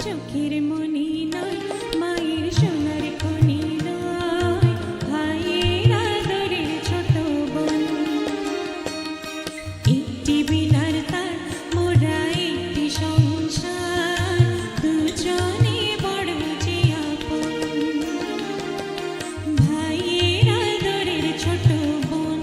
চোখের মনি নয়, মায়ের সোনার খনি নয়, ভাইয়ের আদরের ছোট বোন। একটি বিলার তার মোরা একটি সংসার, দুজনে বড় যে আপন, ভাইয়ের আদরের ছোট বোন।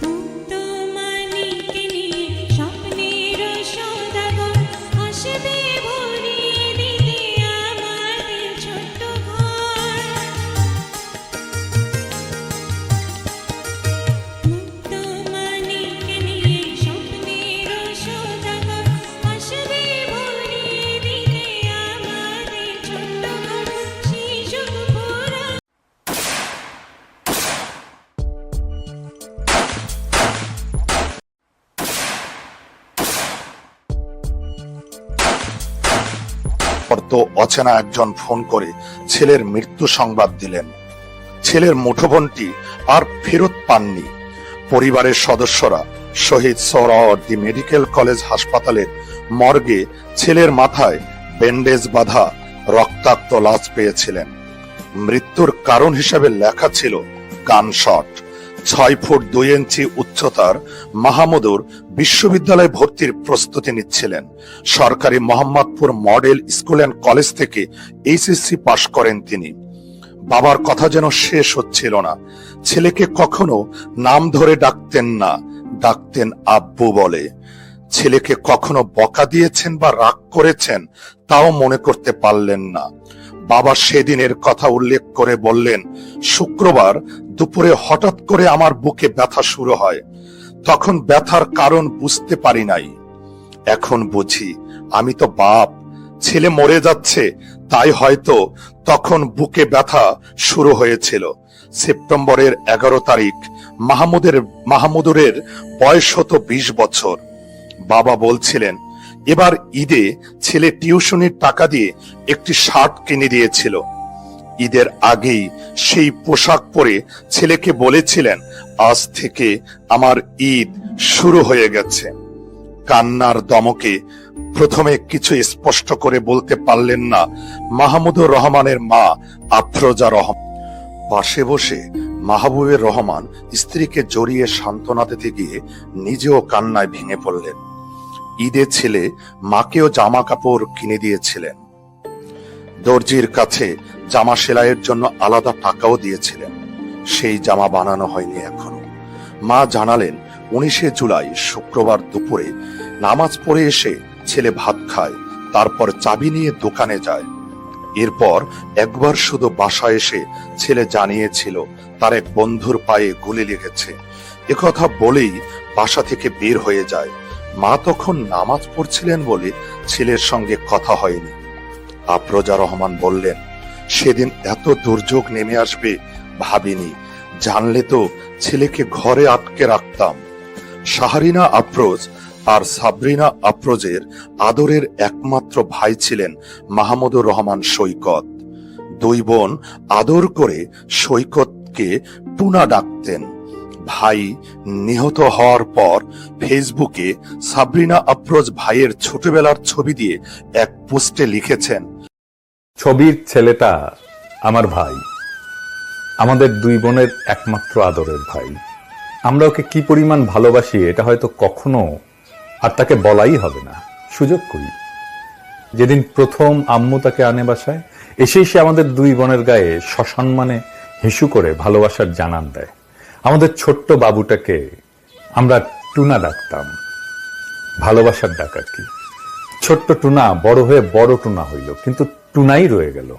মুক্ত মানিক নিয়ে স্বপ্নের সদাগর আসবে ভরিয়ে দিতে আমাদের ছোট্ট ঘর। মুক্ত মানিক নিয়ে স্বপ্নের সদাগর আসবে ভরিয়ে দিতে আমাদের ছোট্ট ঘর। শিশুক পুরা তো অচেনা একজন ফোন করে ছেলের মৃত্যু সংবাদ দিলেন। ছেলের মুঠোফোনটি আর ফেরত পাননি। পরিবারের সদস্যরা শহীদ সোহরাওয়ার্দী মেডিকেল কলেজ হাসপাতালের মর্গে ছেলের মাথায় ব্যান্ডেজ বাঁধা রক্তাক্ত লাশ পেয়েছিলেন। মৃত্যুর কারণ হিসেবে লেখা ছিল গানশট। 6 ফুট 2 ইঞ্চি উচ্চতার মাহমুদুর বিশ্ববিদ্যালয়ে ভর্তির প্রস্তুতি নিচ্ছিলেন। সরকারি Mohammadpur model school and college থেকে এইচএসসি পাশ করেন তিনি। বাবার কথা যেন শেষ হচ্ছিল না। ছেলেকে কখনো নাম ধরে ডাকতেন না, ডাকতেন আব্বু বলে। ছেলেকে কখনো বকা দিয়েছেন বা রাগ করেছেন তাও মনে করতে পারলেন না। বাবা সেদিনের কথা উল্লেখ করে বললেন, শুক্রবার দুপুরে হঠাৎ করে আমার বুকে ব্যথা শুরু হয়। তখন ব্যথার কারণ বুঝতে পারি নাই, এখন বুঝি। আমি তো বাপ, ছেলে মরে যাচ্ছে, তাই হয়তো তখন বুকে ব্যথা শুরু হয়েছিল। সেপ্টেম্বরের 11 তারিখ মাহমুদুরের বয়স হতো 20 বছর। বাবা বলছিলেন, এবার ঈদে ছেলে টিউশনির টাকা দিয়ে একটি শার্ট কিনে দিয়েছিল। ঈদের আগেই সেই পোশাক পরে ছেলেকে বলেছিলেন, আজ থেকে আমার ঈদ শুরু হয়ে গেছে। কান্নার দমকে প্রথমে কিছু স্পষ্ট করে বলতে পারলেন না মাহমুদুর রহমানের মা আফরোজা রহমান। পাশে বসে মাহবুবের রহমান স্ত্রীকে জড়িয়ে সান্ত্বনা দিতে গিয়ে নিজেও কান্নায় ভেঙে পড়লেন। ঈদে ছেলে মাকেও জামা কাপড় কিনে দিয়েছিলেন। দর্জির কাছে জামা সেলাইয়ের জন্য আলাদা টাকাও দিয়েছিলেন। সেই জামা বানানো হয়নি এখনো। মা জানালেন, 19 জুলাই শুক্রবার দুপুরে নামাজ পড়ে এসে ছেলে ভাত খায়, তারপর চাবি নিয়ে দোকানে যায়। এরপর একবার শুধু বাসায় এসে ছেলে জানিয়েছিল তার এক বন্ধুর পায়ে গুলি লেগেছে। একথা বলেই বাসা থেকে বের হয়ে যায়। মা তখন নামাজ পড়ছিলেন বলে ছেলের সঙ্গে কথা হয়নি। আফরোজা রহমান বললেন, সেদিন এত দুর্যোগ নেমে আসবে ভাবিনি, জানলে তো ছেলেকে ঘরে আটকে রাখতাম। শাহরিনা আফরোজ আর সাবরিনা আফরোজের আদরের একমাত্র ভাই ছিলেন মাহমুদুর রহমান সৈকত। 2 বোন আদর করে সৈকতকে টুনা ডাকতেন। ভাই নিহত হওয়ার পর ফেসবুকে সাবরিনা আফরোজ ভাইয়ের ছোটবেলার ছবি দিয়ে এক পোস্টে লিখেছেন, ছবির ছেলেটা আমার ভাই, আমাদের 2 বোনের একমাত্র আদরের ভাই। আমরা ওকে কি পরিমাণ ভালোবাসি এটা হয়তো কখনো আর তাকে বলাই হবে না, সুযোগ করি। যেদিন প্রথম আম্মু তাকে আনে বাসায়, এসেই সে আমাদের 2 বোনের গায়ে সসম্মানে হিসু করে ভালোবাসার জানান দেয়। আমাদের ছোট্ট বাবুটাকে আমরা টুনা ডাকতাম, ভালোবাসার ডাক আর কি। ছোট্ট টুনা বড় হয়ে বড় টুনা হইল, কিন্তু টুনাই রয়ে গেল,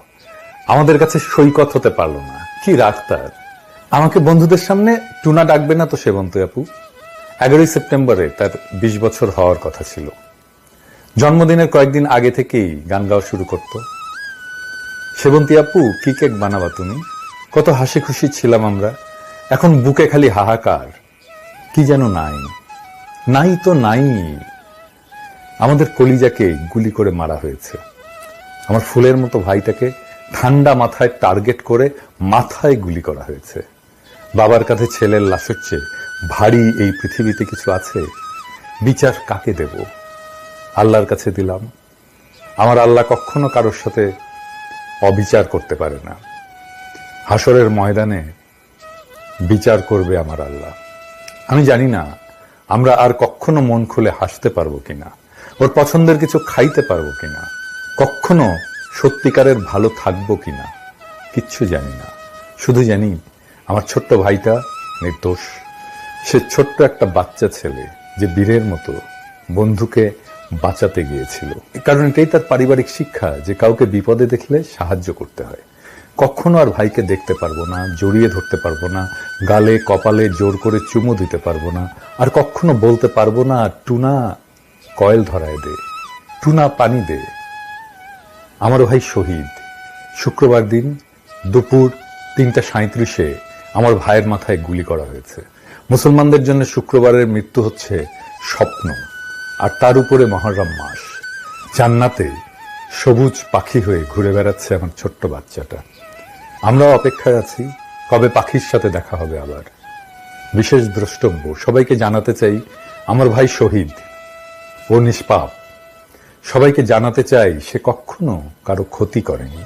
আমাদের কাছে সৈকত হতে পারলো না। কি রাগ তার! আমাকে বন্ধুদের সামনে টুনা ডাকবে না তো সেবন্তী আপু? 11 সেপ্টেম্বরে তার 20 বছর হওয়ার কথা ছিল। জন্মদিনের কয়েকদিন আগে থেকেই গান গাওয়া শুরু করত। সেবন্তী আপু, কি কেক বানাবা তুমি? কত হাসি খুশি ছিলাম আমরা, এখন বুকে খালি হাহাকার, কি যেন নাই। নাই তো নাই, আমাদের কলিজাকে গুলি করে মারা হয়েছে। আমার ফুলের মতো ভাইটাকে ঠান্ডা মাথায় টার্গেট করে মাথায় গুলি করা হয়েছে। বাবার কাছে ছেলের লাশের চেয়ে ভারী এই পৃথিবীতে কিছু আছে? বিচার কাকে দেব? আল্লাহর কাছে দিলাম। আমার আল্লাহ কখনো কারোর সাথে অবিচার করতে পারে না। হাসরের ময়দানে বিচার করবে আমার আল্লাহ। আমি জানি না আমরা আর কখনো মন খুলে হাসতে পারবো কিনা, ওর পছন্দের কিছু খাইতে পারবো কিনা, কখনো সত্যিকারের ভালো থাকবো কিনা, কিচ্ছু জানি না। শুধু জানি আমার ছোট্ট ভাইটা নির্দোষ। সে ছোট্ট একটা বাচ্চা ছেলে যে বীরের মতো বন্ধুকে বাঁচাতে গিয়েছিল। কারণ এটাই তার পারিবারিক শিক্ষা যে কাউকে বিপদে দেখলে সাহায্য করতে হয়। কখনো আর ভাইকে দেখতে পারবো না, জড়িয়ে ধরতে পারবো না, গালে কপালে জোর করে চুমু দিতে পারবো না, আর কখনো বলতে পারবো না টুনা কয়েল ধরায় দে, টুনা পানি দে। আমার ভাই শহীদ। শুক্রবার দিন দুপুর 3:37 আমার ভাইয়ের মাথায় গুলি করা হয়েছে। মুসলমানদের জন্য শুক্রবারের মৃত্যু হচ্ছে স্বপ্ন, আর তার উপরে মহররম মাস। জান্নাতে সবুজ পাখি হয়ে ঘুরে বেড়াচ্ছে আমার ছোট্ট বাচ্চাটা। আমরাও অপেক্ষায় আছি কবে পাখির সাথে দেখা হবে আবার। বিশেষ দ্রষ্টব্য, সবাইকে জানাতে চাই আমার ভাই শহীদ, ও নিষ্পাপ। সবাইকে জানাতে চাই সে কখনো কারো ক্ষতি করেনি।